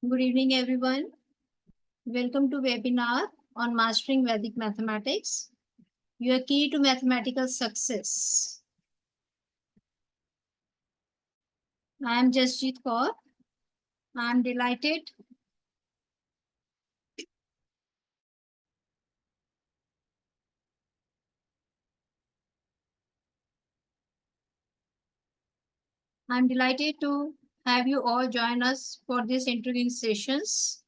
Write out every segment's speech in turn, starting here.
Good evening, everyone. Welcome to webinar on Mastering Vedic Mathematics, your key to mathematical success. I am Jasjit Kaur. I am delighted to have you all join us for this introducing sessions.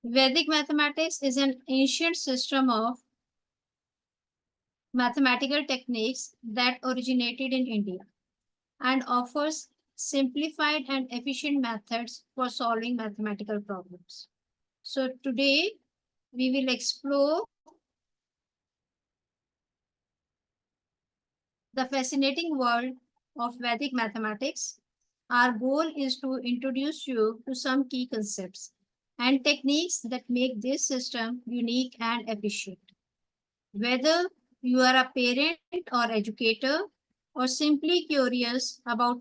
Vedic mathematics is an ancient system of mathematical techniques that originated in India and offers simplified and efficient methods for solving mathematical problems. So today we will explore the fascinating world of Vedic mathematics. Our goal is to introduce you to some key concepts and techniques that make this system unique and efficient. Whether you are a parent or educator or simply curious about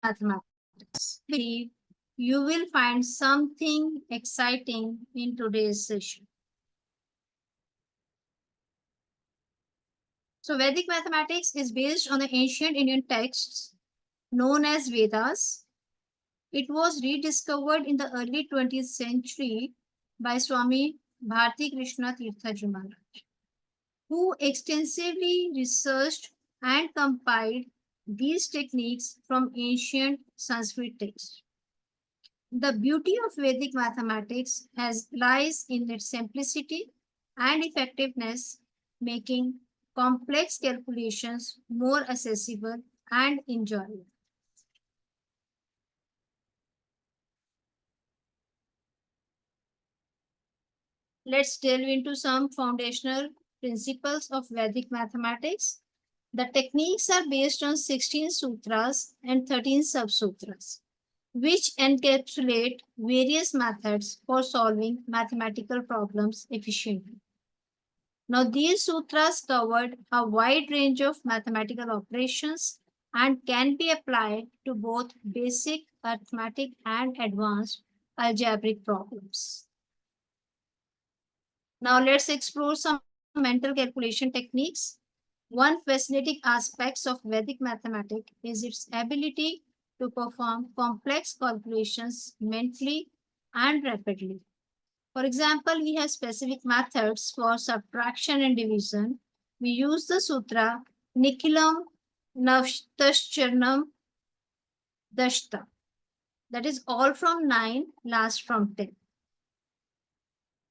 mathematics, I believe you will find something exciting in today's session. So Vedic mathematics is based on the ancient Indian texts known as Vedas. It was rediscovered in the early 20th century by Swami Bharti Krishna Tirthaji Maharaj, who extensively researched and compiled these techniques from ancient Sanskrit texts. The beauty of Vedic mathematics lies in its simplicity and effectiveness, making complex calculations more accessible and enjoyable. Let's delve into some foundational principles of Vedic mathematics. The techniques are based on 16 sutras and 13 subsutras, which encapsulate various methods for solving mathematical problems efficiently. Now, these sutras covered a wide range of mathematical operations and can be applied to both basic arithmetic and advanced algebraic problems. Now, let's explore some mental calculation techniques. One fascinating aspect of Vedic mathematics is its ability to perform complex calculations mentally and rapidly. For example, we have specific methods for subtraction and division. We use the sutra Nikhilam Navtascharnam Dashta. That is all from 9, last from 10.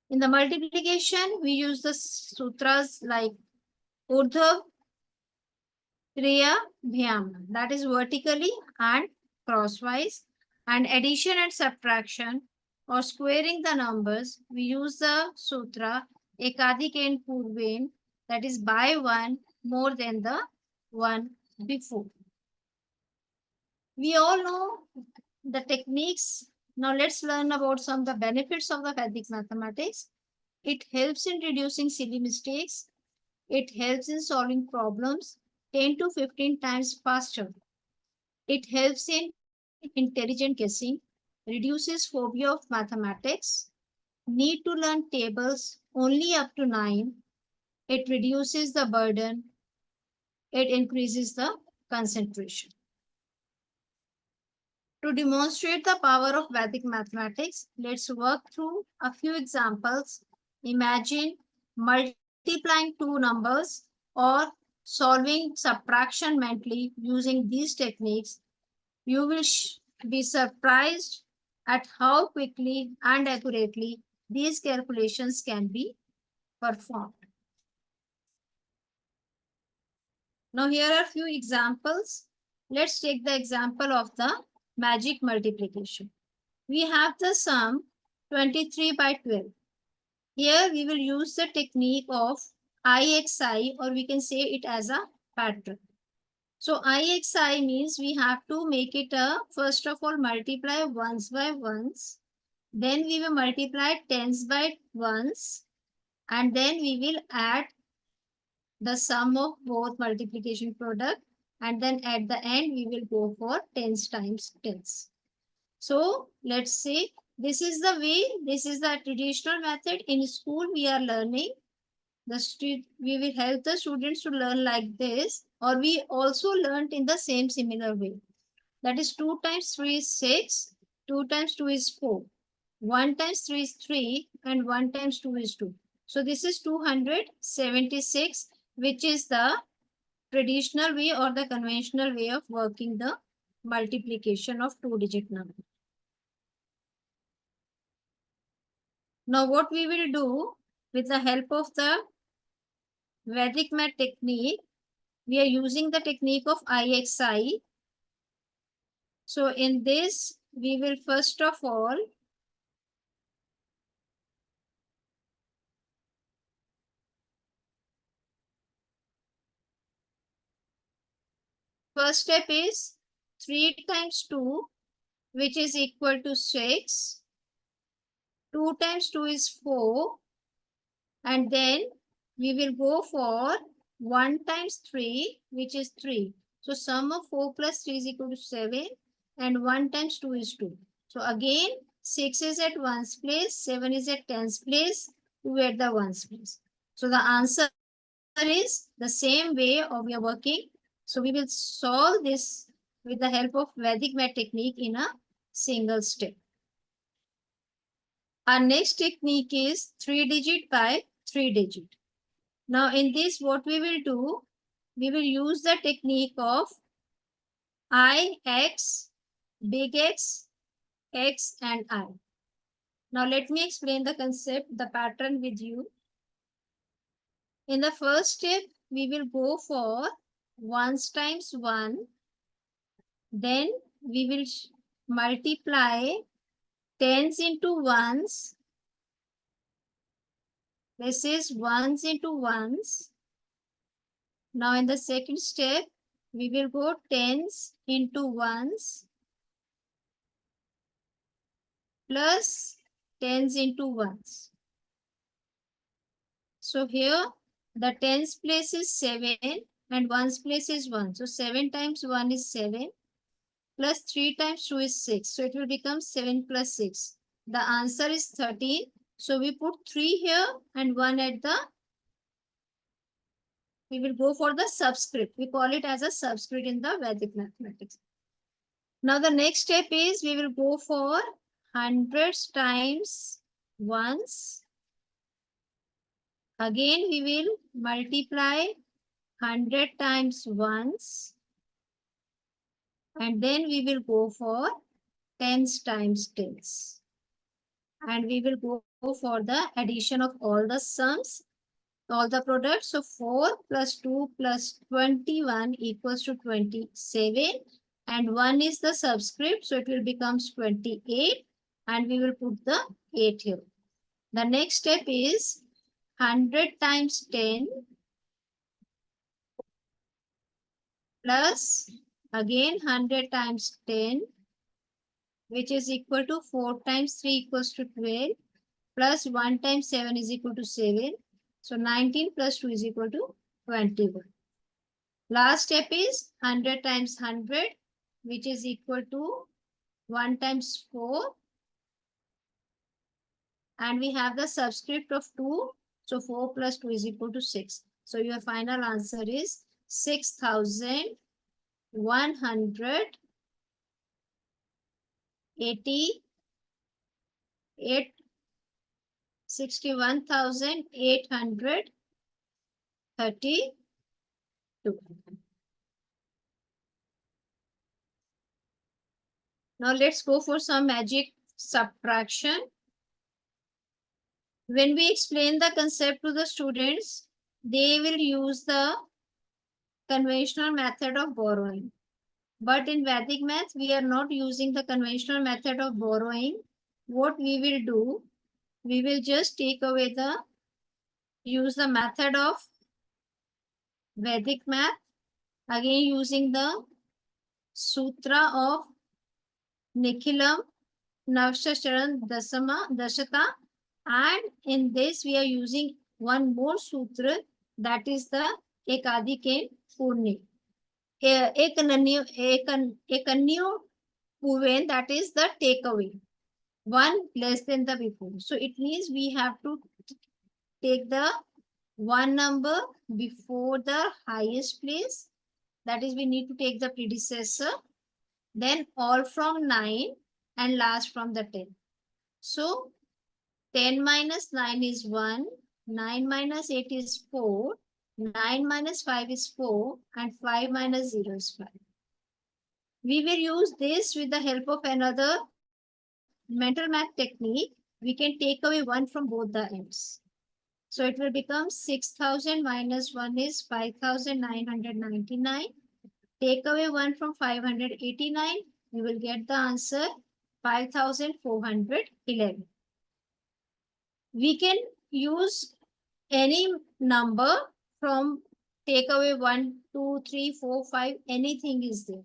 In the multiplication, we use the sutras like Urdhva Kriya Bhyam, that is vertically and crosswise. And addition and subtraction or squaring the numbers, we use the sutra Ekadikain Purvain, that is by one more than the one before. We all know the techniques. Now let's learn about some of the benefits of the Vedic mathematics. It helps in reducing silly mistakes. It helps in solving problems 10 to 15 times faster. It helps in intelligent guessing, reduces phobia of mathematics, need to learn tables only up to 9. It reduces the burden. It increases the concentration. To demonstrate the power of Vedic mathematics, let's work through a few examples. Imagine multiplying two numbers or solving subtraction mentally using these techniques. You will be surprised at how quickly and accurately these calculations can be performed. Now here are a few examples. Let's take the example of the magic multiplication. We have the sum 23 by 12. Here we will use the technique of IXI, or we can say it as a pattern. So IXI means we have to make it first of all multiply ones by ones. Then we will multiply tens by ones. And then we will add the sum of both multiplication product and then at the end we will go for tens times tens. So let's say this is the way, this is the traditional method. In school we are learning, we will help the students to learn like this, or we also learned in the same similar way. That is 2 times 3 is 6, 2 times 2 is 4, 1 times 3 is 3, and 1 times 2 is 2. So this is 276, which is the traditional way or the conventional way of working the multiplication of two-digit number. Now what we will do with the help of the Vedic math technique, we are using the technique of IXI. So in this, we will first of all first step is 3 times 2, which is equal to 6. 2 times 2 is 4. And then we will go for 1 times 3, which is 3. So sum of 4 plus 3 is equal to 7. And 1 times 2 is 2. So again, 6 is at 1's place, 7 is at 10's place, 2 at the 1's place. So the answer is the same way of we are working. So we will solve this with the help of Vedic math technique in a single step. Our next technique is 3-digit by 3-digit. Now in this, what we will do, we will use the technique of IX, big X, X and I. Now let me explain the concept, the pattern with you. In the first step, we will go for 1's times 1. Then we will multiply 10's into 1's. This is 1's into 1's. Now in the second step, we will go 10's into 1's plus 10's into 1's. So here the 10's place is 7 and 1's place is 1. So 7 times 1 is 7 plus 3 times 2 is 6. So it will become 7 plus 6. The answer is 13. So we put 3 here and 1 at the, we will go for the subscript. We call it as a subscript in the Vedic mathematics. Now the next step is we will go for hundreds times ones. Again we will multiply 100 times ones. And then we will go for tens times tens. And we will go for the addition of all the sums, all the products. So 4 plus 2 plus 21 equals to 27. And 1 is the subscript. So it will become 28. And we will put the 8 here. The next step is 100 times 10 plus again 100 times 10, which is equal to 4 times 3 equals to 12 plus 1 times 7 is equal to 7. So 19 plus 2 is equal to 21. Last step is 100 times 100, which is equal to 1 times 4. And we have the subscript of 2. So 4 plus 2 is equal to 6. So your final answer is 6,188, 61,832. Now let's go for some magic subtraction. When we explain the concept to the students, they will use the conventional method of borrowing. But in Vedic math, we are not using the conventional method of borrowing. What we will do, we will just take away use the method of Vedic math, again using the sutra of Nikhilam Navshacharan Dashata, and in this we are using one more sutra, that is the Ekadikain Purni. एक new proven, that is the takeaway. One less than the before. So it means we have to take the one number before the highest place. That is, we need to take the predecessor, then all from 9 and last from the 10. So 10 minus 9 is 1, 9 minus 8 is 4, 9 minus 5 is 4, and 5 minus 0 is 5. We will use this with the help of another mental math technique. We can take away 1 from both the ends. So it will become 6,000 minus 1 is 5,999. Take away 1 from 589, you will get the answer 5,411. We can use any number from take away 1, 2, 3, 4, 5, anything is there.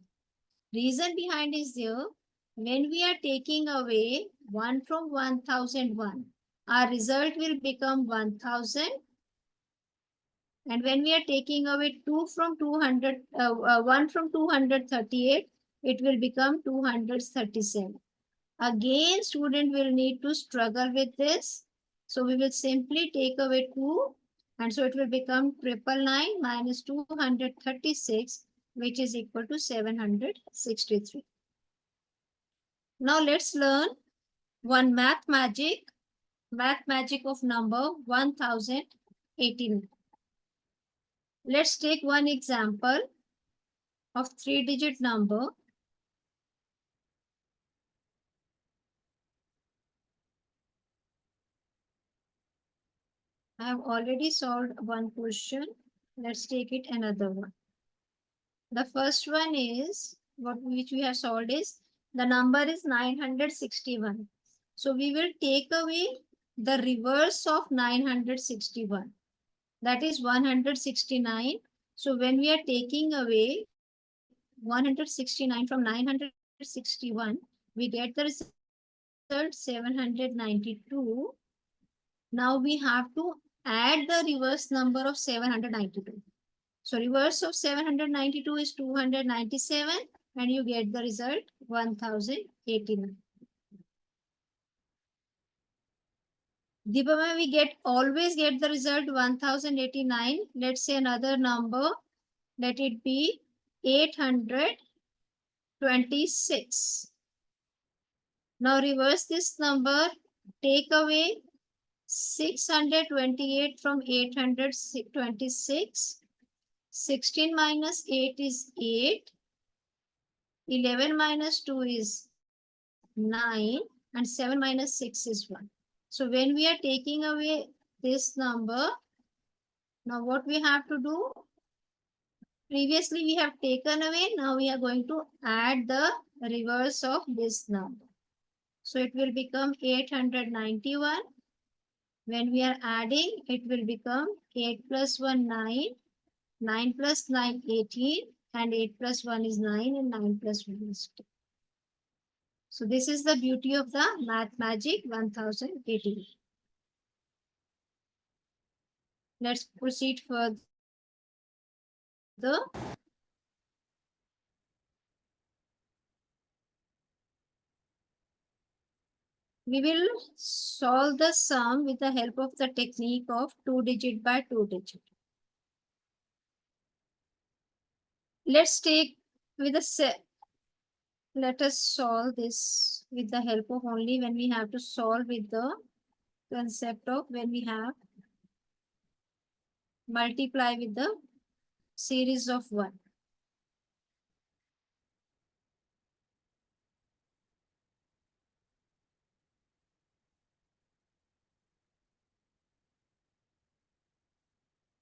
Reason behind is there, when we are taking away 1 from 1001, our result will become 1000. And when we are taking away 2 from 200, 1 from 238, it will become 237. Again, student will need to struggle with this. So we will simply take away 2, and so it will become 999 minus 236, which is equal to 763. Now let's learn one math magic of number 1018. Let's take one example of 3-digit number. I have already solved one question. Let's take it another one. The first one is, which we have solved is, the number is 961. So we will take away the reverse of 961. That is 169. So when we are taking away 169 from 961, we get the result 792. Now we have to add the reverse number of 792. So reverse of 792 is 297, and you get the result 1089. Deepama, we always get the result 1089. Let's say another number. Let it be 826. Now reverse this number. Take away 628 from 826. 16 minus 8 is 8. 11 minus 2 is 9. And 7 minus 6 is 1. So when we are taking away this number, now what we have to do? Previously we have taken away, now we are going to add the reverse of this number. So it will become 891. When we are adding, it will become 8 plus 1, 9. 9 plus 9, 18. And 8 plus 1 is 9, and 9 plus 1 is 2. So this is the beauty of the math magic 1018. Let's proceed further. We will solve the sum with the help of the technique of 2-digit by 2-digit. Let's take with a set. Let us solve this with the help of only when we have to solve with the concept of when we have multiply with the series of 1.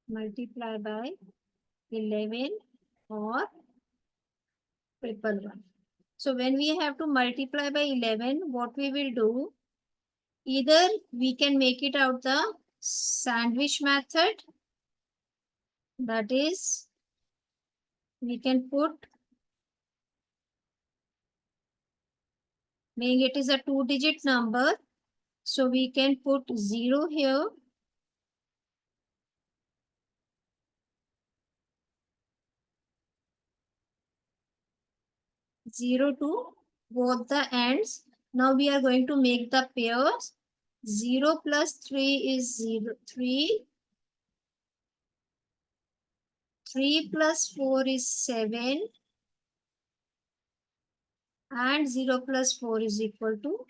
Multiply by 11 or 111. So when we have to multiply by 11, what we will do, either we can make it out the sandwich method, that is, we can put, being it is a 2-digit number, so we can put 0 here. 0 to both the ends. Now we are going to make the pairs. 0 plus 3 is 0, 3. 3 plus 4 is 7. And 0 plus 4 is equal to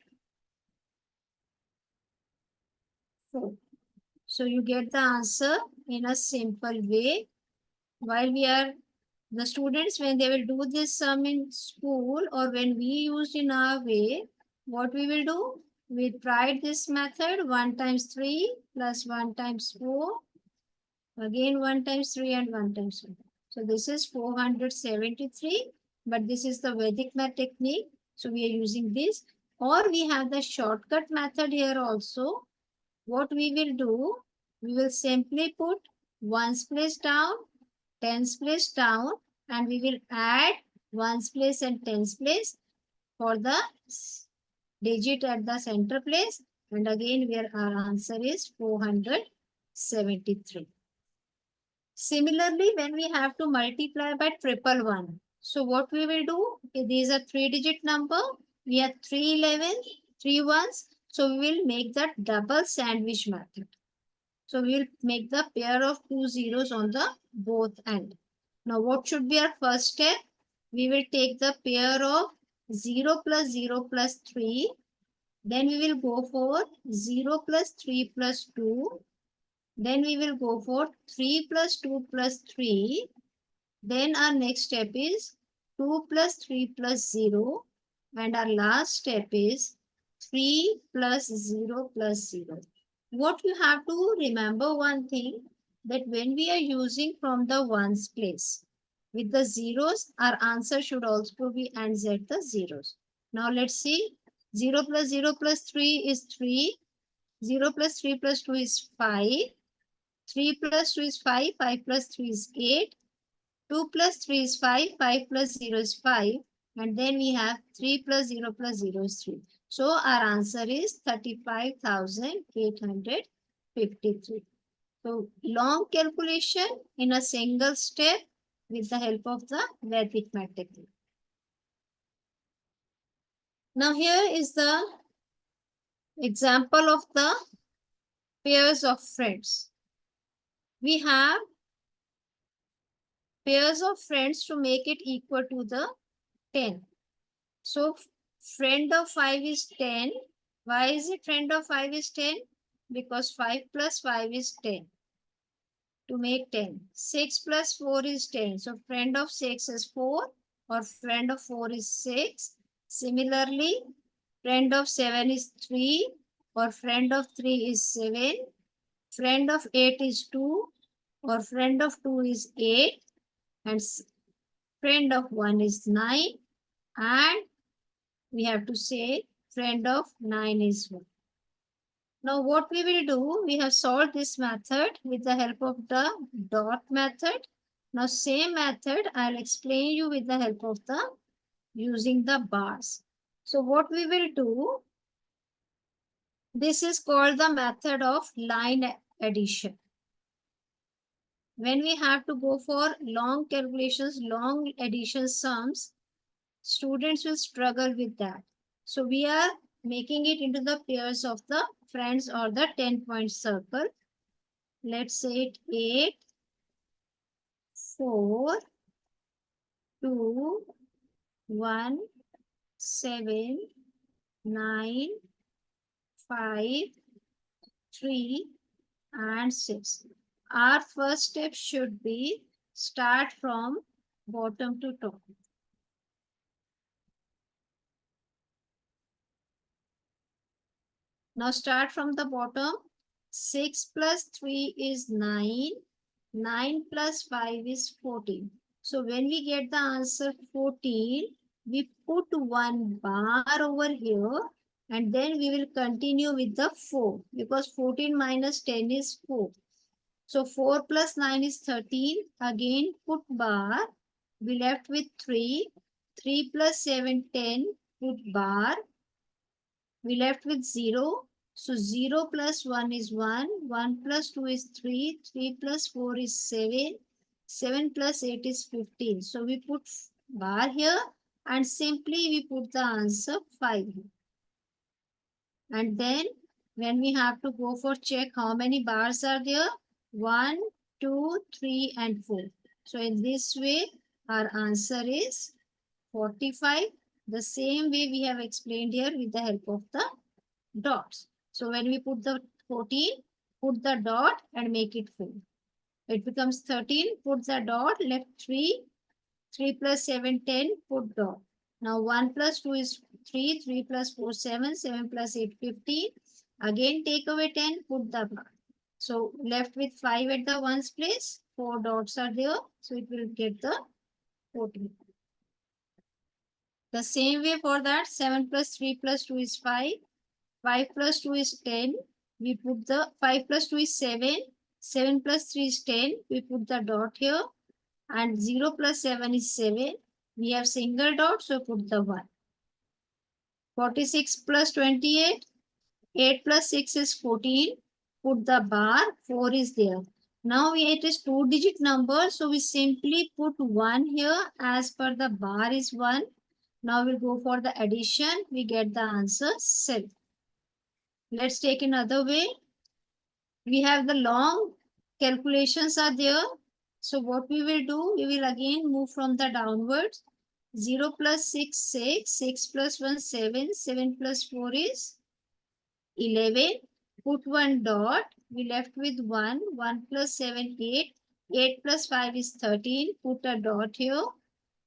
4. So you get the answer in a simple way. While we are the students, when they will do this sum in school or when we use in our way, what we will do? We tried this method 1 times 3 plus 1 times 4, again 1 times 3 and 1 times 1. So this is 473, but this is the Vedic math technique. So we are using this, or we have the shortcut method here also. What we will do, we will simply put ones place down, tens place down, and we will add ones place and tens place for the digit at the center place. And again, where our answer is 473. Similarly, when we have to multiply by triple one, so what we will do, these are 3-digit number, we have 311, 3 ones, so we will make that double sandwich method. So we will make the pair of 2 zeros on the both end. Now what should be our first step? We will take the pair of 0 plus 0 plus 3. Then we will go for 0 plus 3 plus 2. Then we will go for 3 plus 2 plus 3. Then our next step is 2 plus 3 plus 0. And our last step is 3 plus 0 plus 0. What you have to remember one thing, that when we are using from the ones place with the zeros, our answer should also be ends at the zeros. Now let's see. 0 plus 0 plus 3 is 3. 0 plus 3 plus 2 is 5. 3 plus 2 is 5. 5 plus 3 is 8. 2 plus 3 is 5. 5 plus 0 is 5. And then we have 3 plus 0 plus 0 is 3. So our answer is 35,853. So long calculation in a single step with the help of the Vedic math technique. Now here is the example of the pairs of friends. We have pairs of friends to make it equal to the 10. So friend of 5 is 10. Why is it friend of 5 is 10? Because 5 plus 5 is 10. To make 10. 6 plus 4 is 10. So friend of 6 is 4 or friend of 4 is 6. Similarly, friend of 7 is 3 or friend of 3 is 7. Friend of 8 is 2 or friend of 2 is 8. And friend of 1 is 9. And we have to say friend of 9 is 1. Now what we will do, we have solved this method with the help of the dot method. Now same method I'll explain you with the help of the using the bars. So what we will do, this is called the method of line addition. When we have to go for long calculations, long addition sums, students will struggle with that. So we are making it into the pairs of the friends or the 10-point circle. Let's say it 8, 4, 2, 1, 7, 9, 5, 3, and 6. Our first step should be start from bottom to top. Now start from the bottom. 6 plus 3 is 9. 9 plus 5 is 14. So when we get the answer 14, we put one bar over here and then we will continue with the 4 because 14 minus 10 is 4. So 4 plus 9 is 13. Again put bar. We left with 3. 3 plus 7, 10. Put bar. We left with 0. So 0 plus 1 is 1. 1 plus 2 is 3. 3 plus 4 is 7. 7 plus 8 is 15. So we put bar here and simply we put the answer 5. And then when we have to go for check how many bars are there, 1, 2, 3 and 4. So in this way our answer is 45. The same way we have explained here with the help of the dots. So when we put the 14, put the dot and make it full. It becomes 13, put the dot, left 3, 3 plus 7, 10, put dot. Now 1 plus 2 is 3, 3 plus 4, 7, 7 plus 8, 15. Again take away 10, put the bar. So left with 5 at the ones place, 4 dots are there, so it will get the 14. The same way for that, 7 plus 3 plus 2 is 5, 5 plus 2 is 10. We put the 5 plus 2 is 7, 7 plus 3 is 10. We put the dot here and 0 plus 7 is 7. We have single dot, so put the 1. 46 plus 28, 8 plus 6 is 14. Put the bar, 4 is there. Now it is 2-digit number, so we simply put 1 here as per the bar is 1. Now we'll go for the addition. We get the answer 7. Let's take another way. We have the long calculations are there. So what we will do, we will again move from the downwards. 0 plus 6, 6, 6 plus 1, 7, 7 plus 4 is 11. Put one dot, we left with 1, 1 plus 7, 8, 8 plus 5 is 13. Put a dot here.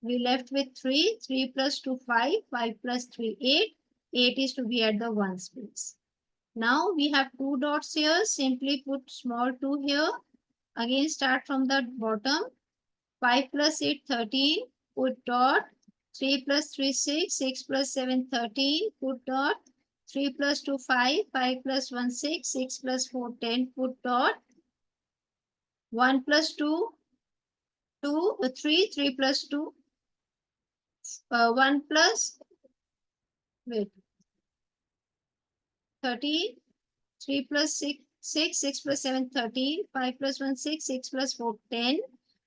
We left with 3, 3 plus 2, 5, 5 plus 3, 8, 8 is to be at the ones place. Now we have 2 dots here. Simply put small 2 here. Again start from the bottom. 5 plus 8, 13. Put dot. 3 plus 3, 6. 6 plus 7, 13. Put dot. 3 plus 2, 5. 5 plus 1, 6. 6 plus 4, 10. Put dot. 1 plus 2, 2. 3. 3 plus 2. 1 plus, wait, 13. 3 plus 6, 6, 6 plus 7, 13, 5 plus 1, 6, 6 plus 4, 10,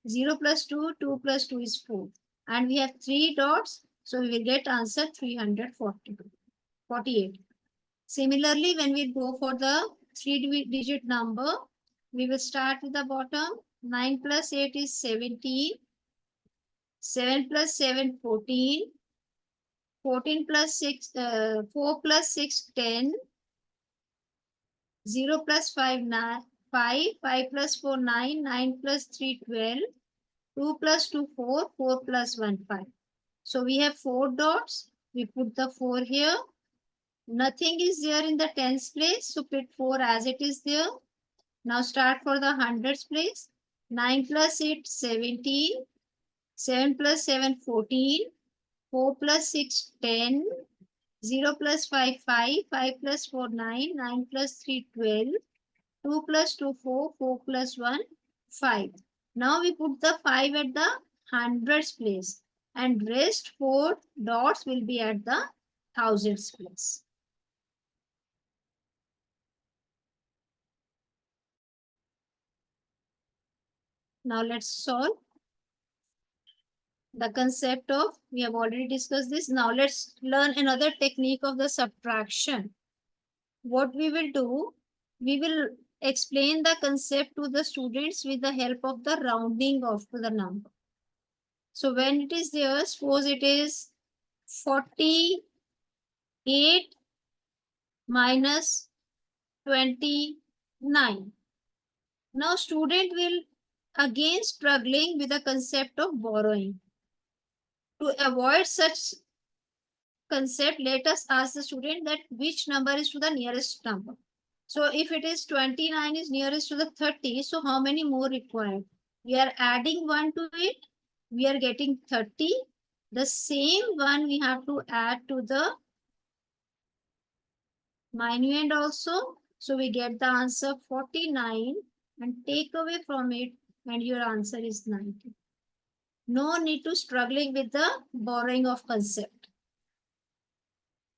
0 plus 2, 2 plus 2 is 4. And we have 3 dots, so we will get answer 348. Similarly, when we go for the 3-digit number, we will start with the bottom. 9 plus 8 is 17, 7 plus 7, 14, 14 plus 6, 4 plus 6, 10, 0 plus 5, 9, 5, 5 plus 4, 9, 9 plus 3, 12, 2 plus 2, 4, 4 plus 1, 5. So we have 4 dots. We put the 4 here. Nothing is there in the tens place. So put 4 as it is there. Now start for the hundreds place. 9 plus 8, 17. 7 plus 7, 14. 4 plus 6, 10. 0 plus 5, 5. 5 plus 4, 9. 9 plus 3, 12. 2 plus 2, 4. 4 plus 1, 5. Now we put the 5 at the hundreds place. And rest 4 dots will be at the thousands place. Now let's solve the concept of, we have already discussed this. Now let's learn another technique of the subtraction. What we will do, we will explain the concept to the students with the help of the rounding of the number. So when it is there, suppose it is 48 minus 29. Now student will again struggling with the concept of borrowing. To avoid such concept, let us ask the student that which number is to the nearest number. So if it is 29 is nearest to the 30, so how many more required? We are adding 1 to it. We are getting 30. The same one we have to add to the minuend also. So we get the answer 49 and take away from it and your answer is 90. No need to struggling with the borrowing of concept.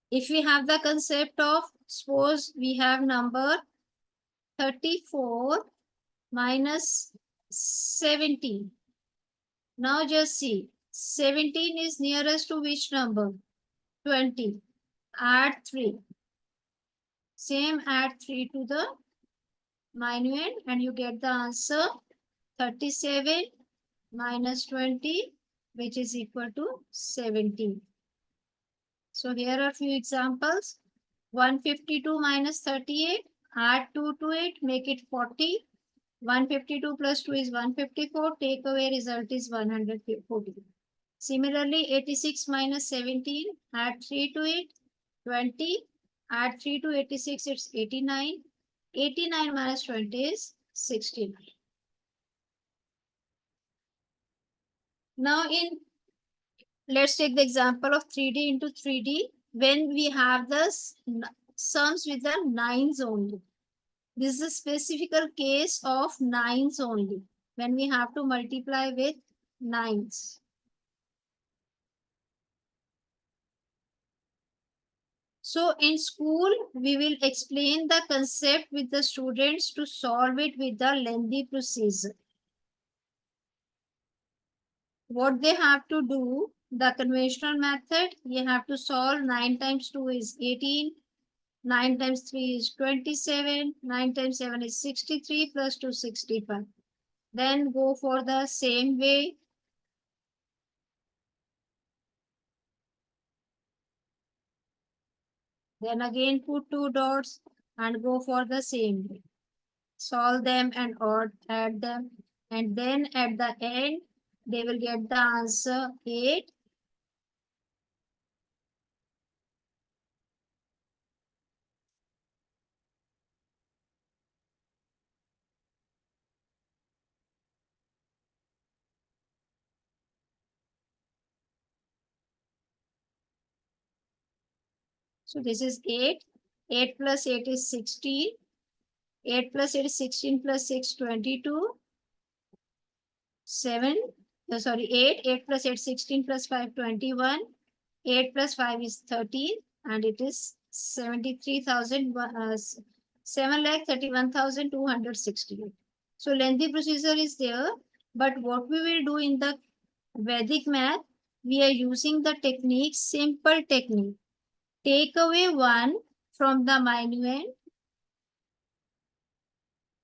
If we have the concept of, suppose we have number 34 minus 17. Now just see, 17 is nearest to which number? 20. Add 3. Same, add 3 to the minuend and you get the answer 37 minus 20, which is equal to 17. So here are a few examples. 152 minus 38, add 2 to it, make it 40. 152 plus 2 is 154, take away result is 140. Similarly, 86 minus 17, add 3 to it, 20. Add 3 to 86, it's 89. 89 minus 20 is 69. Now let's take the example of 3D into 3D when we have the sums with the nines only. This is a specific case of nines only when we have to multiply with nines. So in school, we will explain the concept with the students to solve it with the lengthy procedure. What they have to do, the conventional method, you have to solve 9 times 2 is 18, 9 times 3 is 27, 9 times 7 is 63 plus 2 65. Then go for the same way. Then again put 2 dots and go for the same way. Solve them and add them. And then at the end, they will get the answer 8. So this is 8. 8 plus 8 is 16. 8 plus 8 is 16 plus 6, 22. 7, sorry, 8. 8 plus 8, 16 plus 5, 21. 8 plus 5 is 13. And it is 73,000, 7,31,268. So lengthy procedure is there. But what we will do in the Vedic math, we are using the technique, simple technique. Take away 1 from the minuend.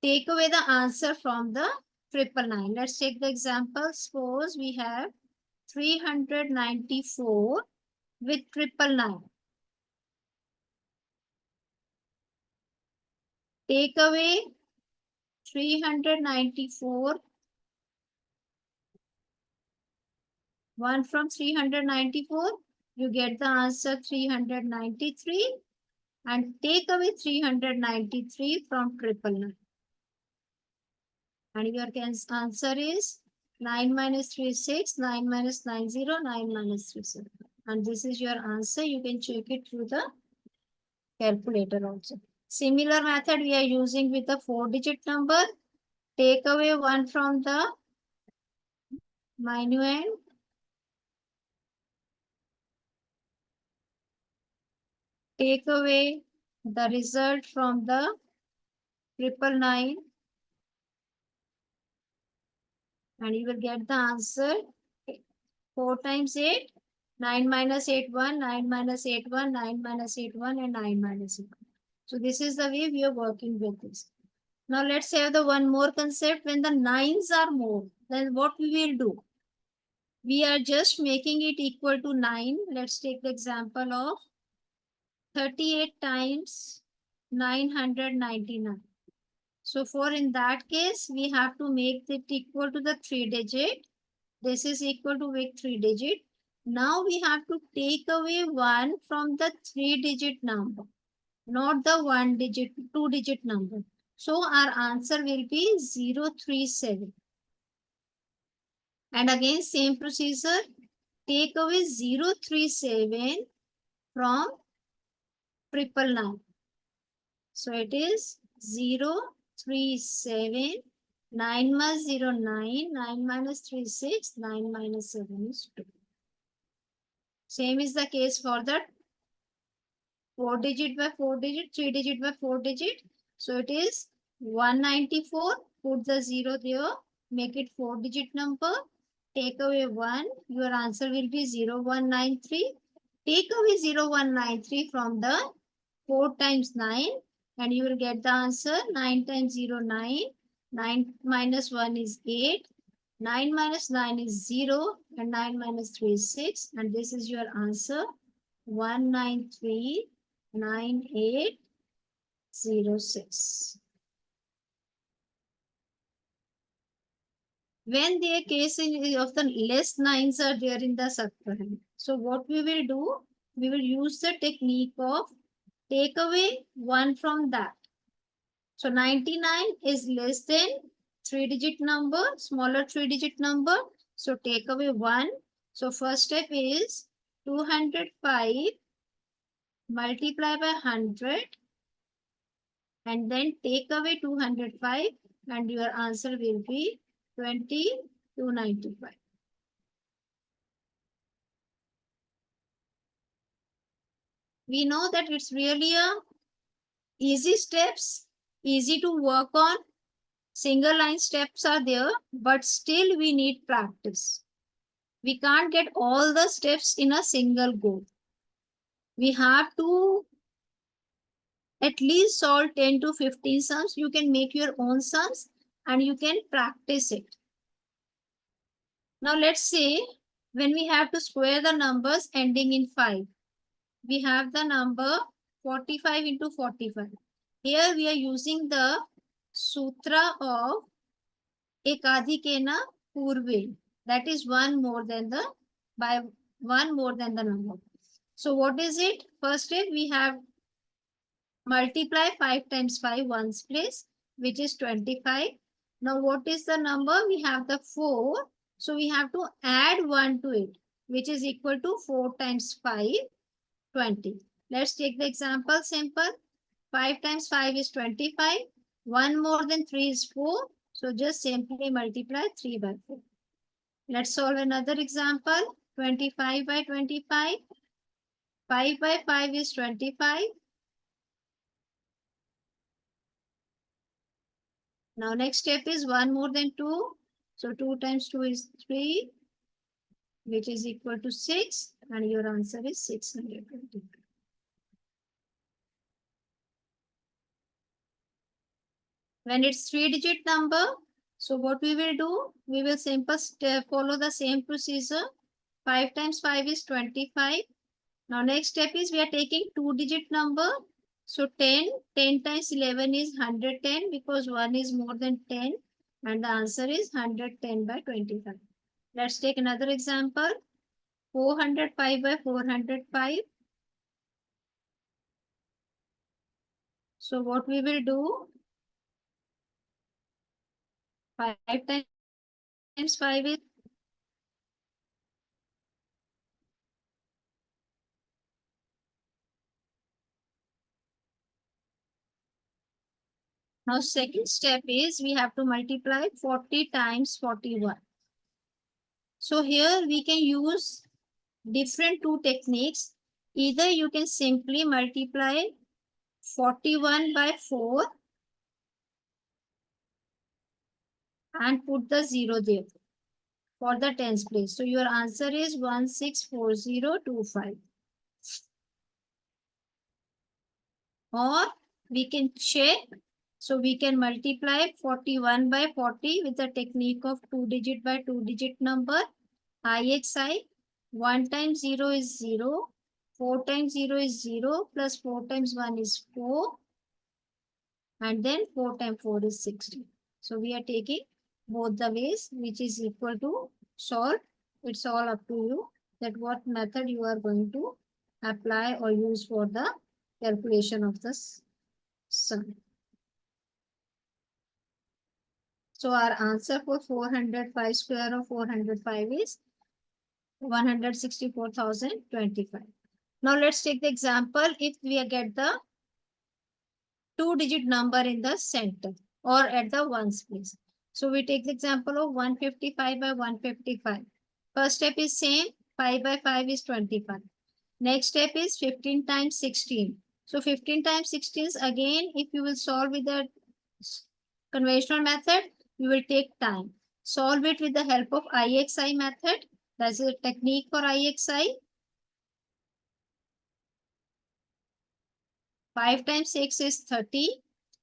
Take away the answer from the 999. Let's take the example. Suppose we have 394 with 999. Take away 394. 1 from 394. You get the answer 393. And take away 393 from 999. And your answer is 9 minus 3 is 6, 9 minus 9, 0, 9 minus 3 7. And this is your answer. You can check it through the calculator also. Similar method we are using with the 4-digit number. Take away 1 from the minuend. Take away the result from the 999. And you will get the answer 4 times 8. 9 minus 8, 1, 9 minus 8, 1, 9 minus 8, 1, and 9 minus 8, 1. So this is the way we are working with this. Now let's have the one more concept. When the nines are more, then what we will do? We are just making it equal to 9. Let's take the example of 38 times 999. So for in that case, we have to make it equal to the 3-digit. This is equal to with 3-digit. Now we have to take away 1 from the 3-digit number, not the 1-digit, 2-digit number. So our answer will be 037. And again, same procedure. Take away 037 from 999. So it is 037. 9 minus 0, 9. 9 minus 3, 6. 9 minus 7 is 2. Same is the case for the 4-digit by 4-digit, 3-digit by 4-digit. So it is 194. Put the 0 there. Make it 4-digit number. take away 1, your answer will be 0193. Take away 0193 from the 4 times 9 and you will get the answer 9 times 0, 9. 9 minus 1 is 8. 9 minus 9 is 0 and 9 minus 3 is 6 and this is your answer 1939806. When the case of the less nines are there in the subprime. So what we will do, we will use the technique of take away 1 from that. So 99 is less than 3-digit number, smaller 3-digit number. So take away 1. So first step is 205 multiply by 100 and then take away 205 and your answer will be 2295. We know that it's really a easy steps, easy to work on. Single line steps are there, but still we need practice. We can't get all the steps in a single go. We have to at least solve 10 to 15 sums. You can make your own sums and you can practice it. Now let's say when we have to square the numbers ending in 5. We have the number 45 into 45. Here we are using the sutra of ekadhikena purve. That is one more than the number. So what is it? First step we have multiply 5 times 5 ones place, which is 25. Now what is the number? We have the 4. So we have to add 1 to it, which is equal to 4 times 5, 20. Let's take the example simple. 5 times 5 is 25. 1 more than 3 is 4. So just simply multiply 3 by 4. Let's solve another example. 25 by 25. 5 by 5 is 25. Now next step is 1 more than 2. So 2 times 2 is 3, which is equal to 6. And your answer is 620. When it's 3-digit number, so what we will do, we will simply follow the same procedure. 5 times 5 is 25. Now next step is we are taking 2-digit number. So 10, 10 times 11 is 110 because 1 is more than 10 and the answer is 110 by 25. Let's take another example. 405 by 405. So what we will do, 5 times 5 is now second step is we have to multiply 40 times 41. So here we can use different two techniques. Either you can simply multiply 41 by 4 and put the 0 there for the tens place. So your answer is 164025. Or we can check. So we can multiply 41 by 40 with the technique of 2-digit by 2-digit number. IXI. 1 times 0 is 0. 4 times 0 is 0. Plus 4 times 1 is 4. And then 4 times 4 is 60. So we are taking both the ways which is equal to solve. It's all up to you that what method you are going to apply or use for the calculation of this sum. So our answer for 405 square of 405 is 164,025. Now let's take the example if we get the 2-digit number in the center or at the ones place. So we take the example of 155 by 155. First step is same, 5 by 5 is 25. Next step is 15 times 16. So 15 times 16 is again, if you will solve with the conventional method, you will take time. solve it with the help of IXI method. That's a technique for IXI. 5 times 6 is 30.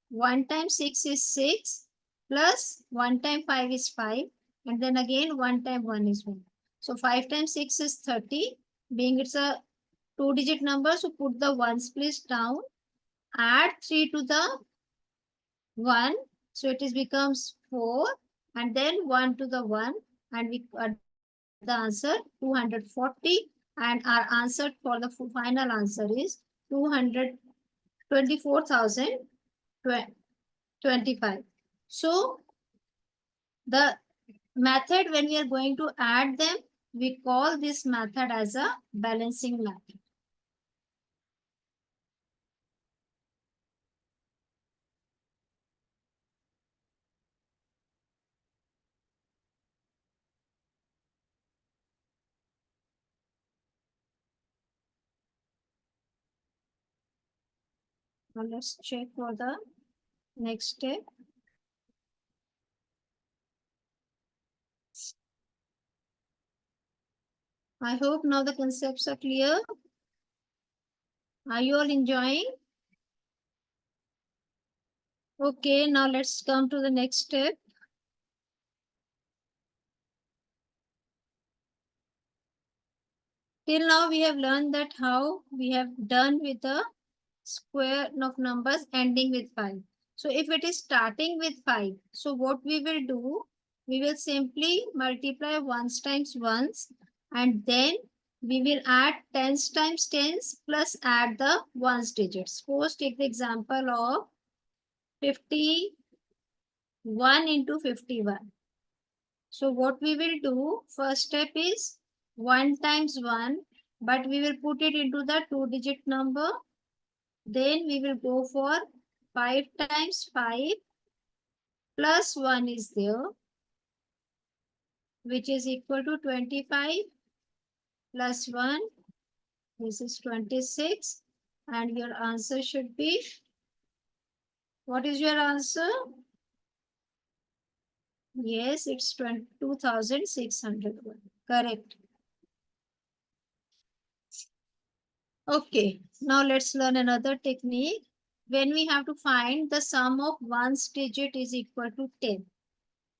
1 times 6 is 6. Plus 1 times 5 is 5. And then again 1 times 1 is 1. So 5 times 6 is 30. Being it's a two-digit number, so put the ones place down. Add 3 to the 1. So it is becomes 4. And then 1 to the 1. And we the answer 240. And our answer for the final answer is 224,025. So the method, when we are going to add them, we call this method as a balancing method. Now let's check for the next step. I hope now the concepts are clear. Are you all enjoying? Okay, now let's come to the next step. Till now we have learned that how we have done with the square of numbers ending with 5. So if it is starting with 5, so what we will do, we will simply multiply ones times ones, and then we will add tens times tens plus add the ones digits. Suppose take the example of 51 into 51. So what we will do, first step is 1 times 1, but we will put it into the two-digit number. Then we will go for 5 times 5 plus 1 is there, which is equal to 25 plus 1. This is 26. And your answer should be, what is your answer? Yes, it's 22,601. Correct. Okay, now let's learn another technique. When we have to find the sum of one's digit is equal to 10.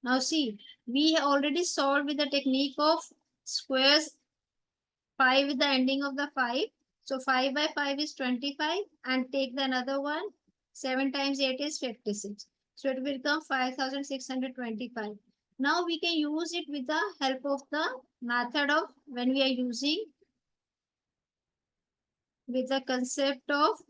Now see, we already solved with the technique of squares 5 with the ending of the 5. So 5 by 5 is 25, and take the another one. 7 times 8 is 56. So it will become 5,625. Now we can use it with the help of the method of when we are using with the concept of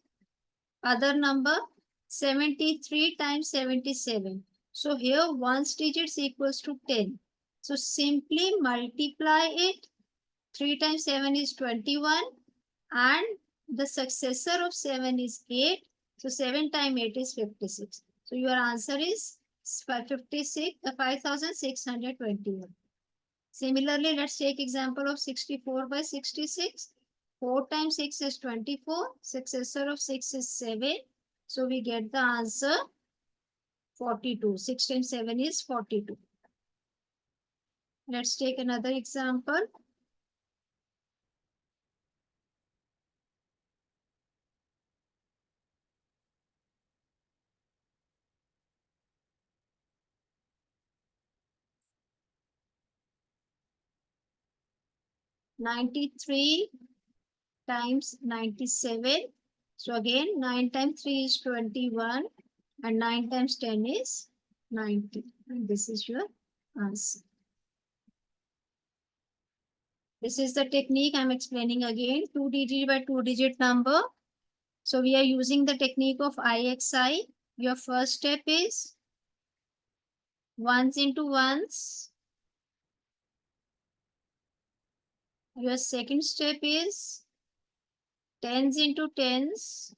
other number 73 times 77. So here one's digits equals to 10. So simply multiply it. 3 times 7 is 21, and the successor of 7 is 8. So 7 times 8 is 56. So your answer is 5,621. Similarly, let's take example of 64 by 66. 4 times 6 is 24. Successor of 6 is 7. So we get the answer 42. 6 times 7 is 42. Let's take another example. Ninety-three times 97. So again, 9 times 3 is 21, and 9 times 10 is 90. And this is your answer. This is the technique I'm explaining again, 2 digit by 2 digit number. So we are using the technique of IXI. Your first step is ones into ones. Your second step is tens into tens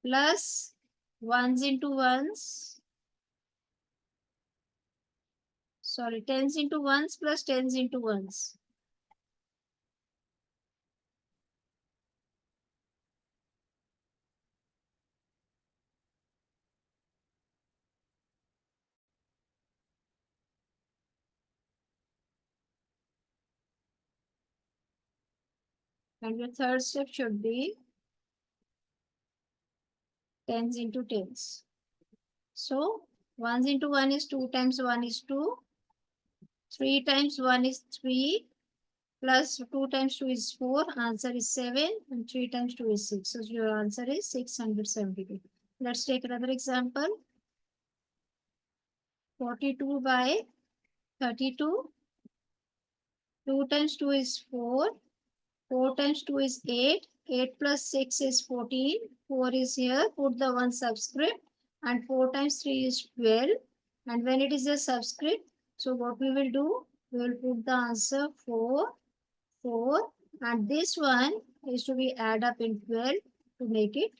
plus ones into ones. Sorry, tens into ones plus tens into ones. And your third step should be tens into tens. So 1 into 1 is 2 times 1 is 2. 3 times 1 is 3. Plus 2 times 2 is 4. Answer is 7. And 3 times 2 is 6. So your answer is 672. Let's take another example. 42 by 32. 2 times 2 is 4. 4 times 2 is 8. 8 plus 6 is 14. 4 is here. Put the one subscript. And 4 times 3 is 12. And when it is a subscript, so what we will do? We will put the answer 4, 4. And this one is to be add up in 12 to make it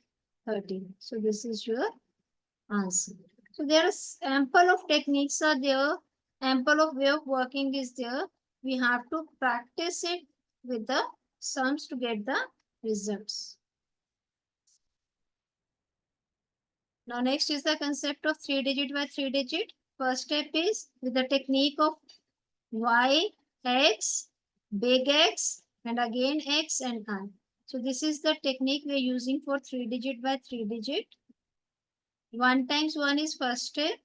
13. So this is your answer. So there is ample of techniques are there. Ample of way of working is there. We have to practice it with the sums to get the results. Now next is the concept of 3 digit by 3 digit. First step is with the technique of y, x, big X, and again x and I. So this is the technique we are using for 3 digit by 3 digit. 1 times 1 is first step.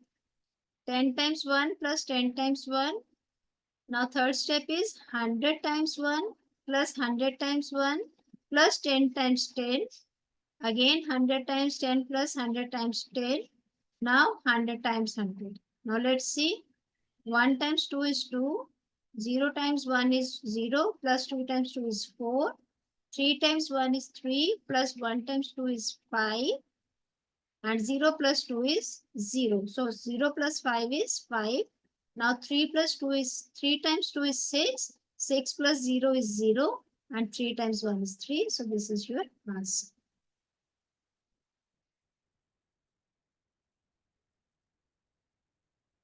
10 times 1 plus 10 times 1. Now third step is 100 times 1 plus 100 times 1 plus 10 times 10. Again 100 times 10 plus 100 times 10. Now 100 times 100. Now let's see. 1 times 2 is 2. 0 times 1 is 0 plus 2 times 2 is 4. 3 times 1 is 3 plus 1 times 2 is 5. And 0 plus 2 is 0. So 0 plus 5 is 5. Now 3 plus 2 is 3 times 2 is 6. 6 plus 0 is 0. And 3 times 1 is 3. So this is your answer.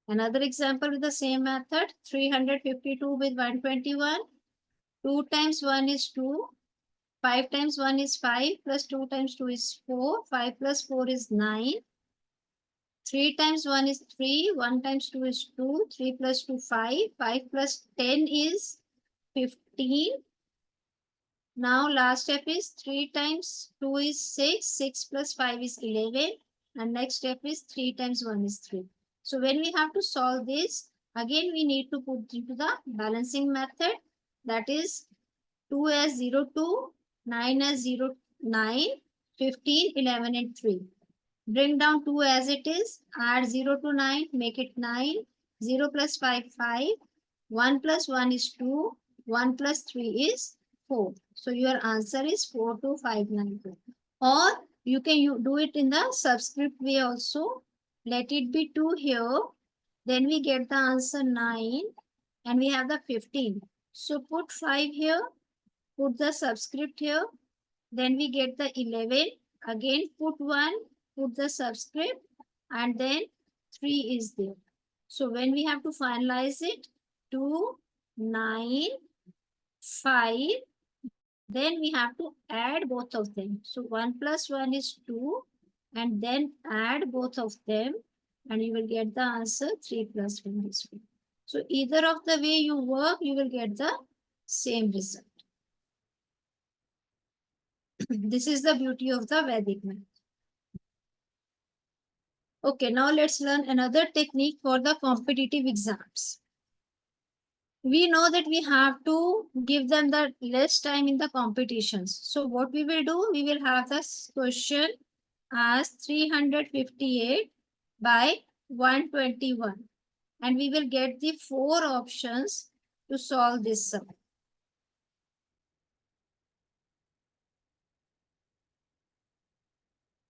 Another example with the same method. 352 with 121. 2 times 1 is 2. 5 times 1 is 5 plus 2 times 2 is 4. 5 plus 4 is 9. 3 times 1 is 3. 1 times 2 is 2. 3 plus 2 5. 5 plus 10 is 15. Now last step is 3 times 2 is 6. 6 plus 5 is 11. And next step is 3 times 1 is 3. So when we have to solve this, again we need to put into the balancing method. That is 2 as 0, 2, 9 as 0, 9, 15, 11 and 3. Bring down 2 as it is. Add 0 to 9. Make it 9. 0 plus 5, 5. 1 plus 1 is 2. 1 plus 3 is 4. So your answer is 42592. Or you can do it in the subscript way also. Let it be 2 here. Then we get the answer 9. And we have the 15. So put 5 here. Put the subscript here. Then we get the 11. Again put 1. Put the subscript. And then 3 is there. So when we have to finalize it, 2, 9, 5. Then we have to add both of them. So 1 plus 1 is 2. And then add both of them. And you will get the answer 3 plus 1 is 4. So either of the way you work, you will get the same result. This is the beauty of the Vedic math. Okay, now let's learn another technique for the competitive exams. We know that we have to give them the less time in the competitions. So what we will do, we will have this question as 358 by 121. And we will get the 4 options to solve this sum.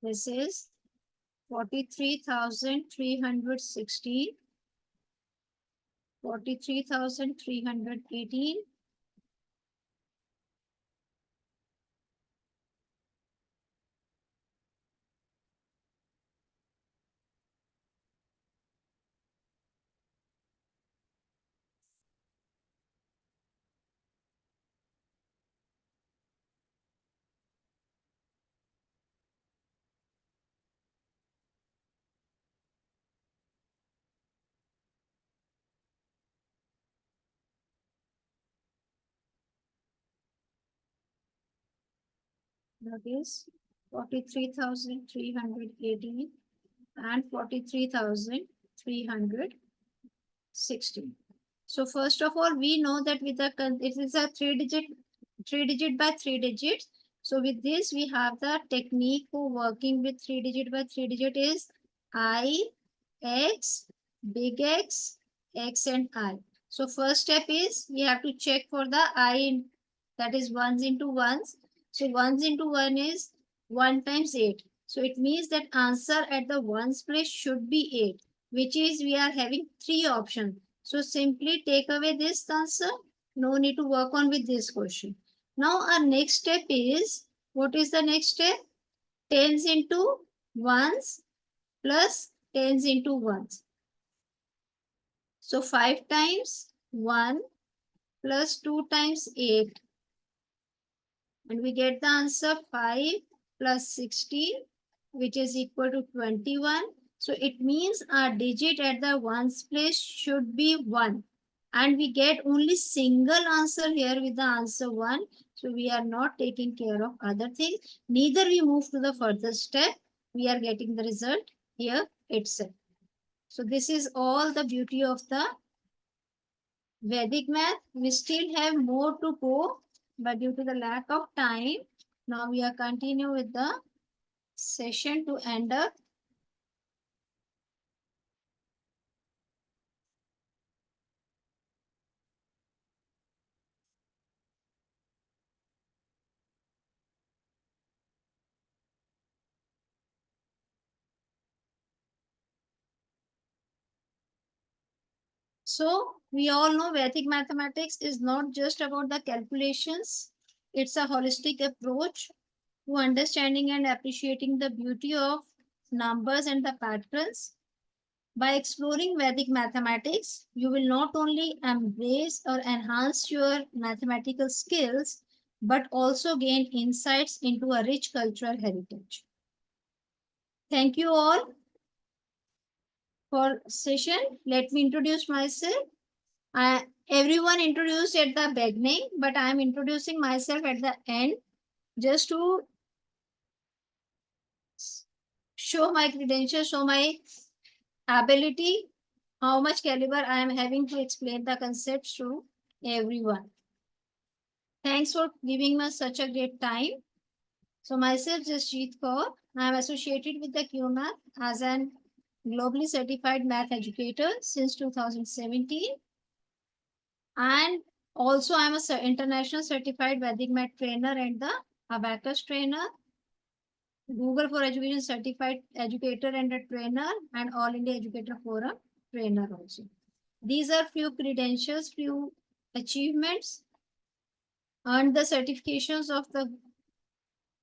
This is 43,316, 43,318, That is 43,318 and 43,316. So first of all, we know that with the it is a three digit by three digits. So with this, we have the technique for working with three digit by three digit is I, X, big X, X and I. So first step is we have to check for the I, that is ones into ones. So ones into one is 1 times 8. So it means that answer at the ones place should be 8, which is we are having three options. So simply take away this answer. No need to work on with this question. Now our next step is, what is the next step? Tens into ones plus tens into ones. So 5 times 1 plus 2 times 8. And we get the answer 5 plus 16, which is equal to 21. So it means our digit at the ones place should be 1. And we get only single answer here with the answer 1. So we are not taking care of other things. Neither we move to the further step. We are getting the result here itself. So this is all the beauty of the Vedic math. We still have more to go, but due to the lack of time, now we are continue with the session to end up. So we all know Vedic mathematics is not just about the calculations. It's a holistic approach to understanding and appreciating the beauty of numbers and the patterns. By exploring Vedic mathematics, you will not only embrace or enhance your mathematical skills, but also gain insights into a rich cultural heritage. Thank you all for session. Let me introduce myself. Everyone introduced at the beginning, but I am introducing myself at the end just to show my credentials, show my ability, how much caliber I am having to explain the concepts to everyone. Thanks for giving us such a great time. So myself, Jasjeet Kaur, I am associated with the QMath as an globally certified math educator since 2017. And also I'm a international certified Vedic math trainer and the Abacus trainer, Google for Education certified educator and a trainer, and All India Educator Forum trainer also. These are few credentials, few achievements, earned the certifications of the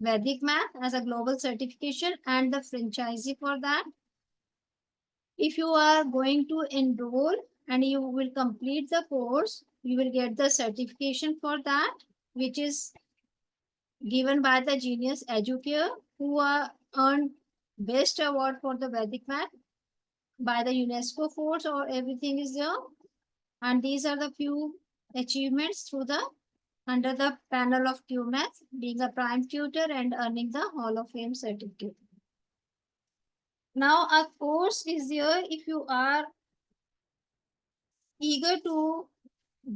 Vedic math as a global certification and the franchisee for that. If you are going to enroll and you will complete the course, you will get the certification for that, which is given by the Genius Educare, who are earned best award for the Vedic math by the UNESCO force, or everything is there. And these are the few achievements through the under the panel of QMath, being a prime tutor and earning the Hall of Fame certificate. Now a course is there if you are eager to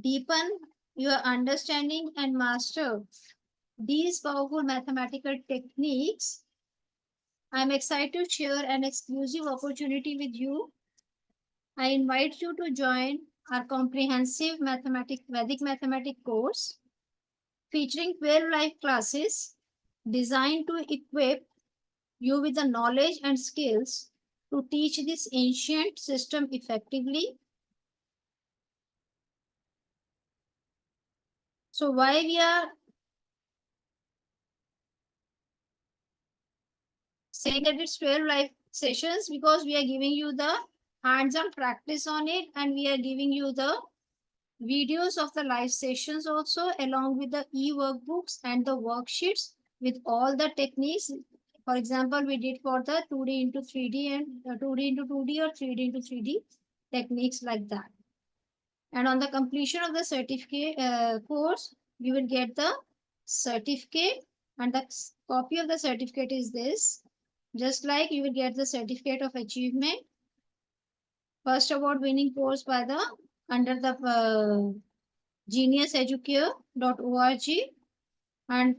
deepen your understanding and master these powerful mathematical techniques. I'm excited to share an exclusive opportunity with you. I invite you to join our comprehensive Vedic mathematics course featuring 12 live classes designed to equip you with the knowledge and skills to teach this ancient system effectively. So why we are saying that it's 12 live sessions? Because we are giving you the hands-on practice on it, and we are giving you the videos of the live sessions also, along with the e-workbooks and the worksheets with all the techniques. For example, we did for the 2D into 3D and 2D into 2D or 3D into 3D techniques like that. And on the completion of the certificate course, you will get the certificate And the copy of the certificate is this. Just like you will get the certificate of achievement, first award winning course by the under the geniuseducare.org, and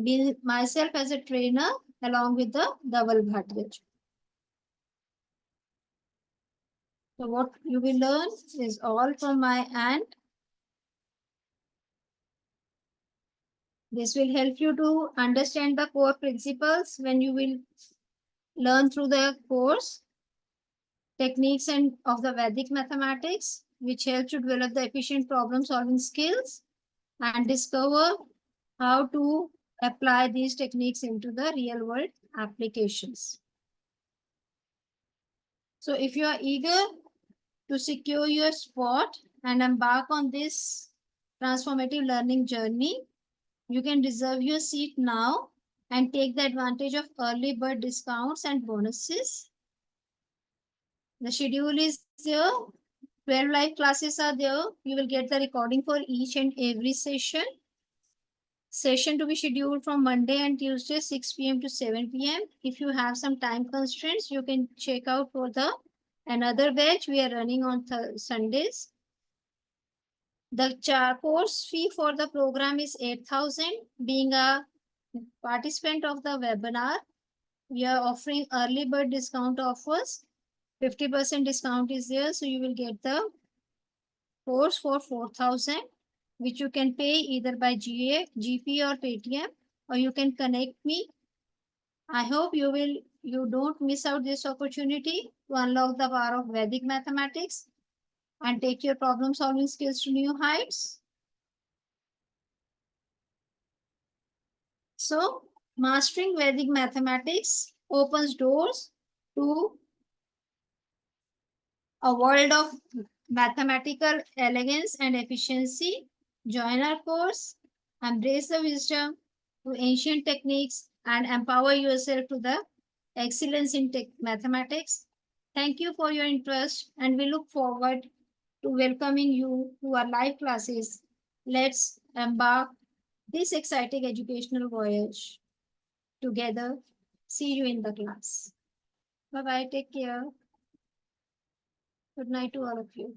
be myself as a trainer along with the double bhattiyaj. So what you will learn is all from my end. This will help you to understand the core principles when you will learn through the course techniques and of the Vedic mathematics, which helps you develop the efficient problem solving skills and discover how to apply these techniques into the real world applications. So if you are eager to secure your spot and embark on this transformative learning journey, you can reserve your seat now and take the advantage of early bird discounts and bonuses. The schedule is there. 12 live classes are there. You will get the recording for each and every session. Session to be scheduled from Monday and Tuesday 6 p.m. to 7 p.m. If you have some time constraints, you can check out for the another batch we are running on Sundays. The course fee for the program is 8,000. Being a participant of the webinar, we are offering early bird discount offers. 50% discount is there, so you will get the course for 4,000, which you can pay either by GP or Paytm, or you can connect me. I hope you don't miss out this opportunity to unlock the power of Vedic mathematics and take your problem solving skills to new heights. So, mastering Vedic mathematics opens doors to a world of mathematical elegance and efficiency. Join our course, embrace the wisdom to ancient techniques, and empower yourself to the excellence in mathematics. Thank you for your interest, and we look forward to welcoming you to our live classes. Let's embark this exciting educational voyage together. See you in the class. Bye bye. Take care. Good night to all of you.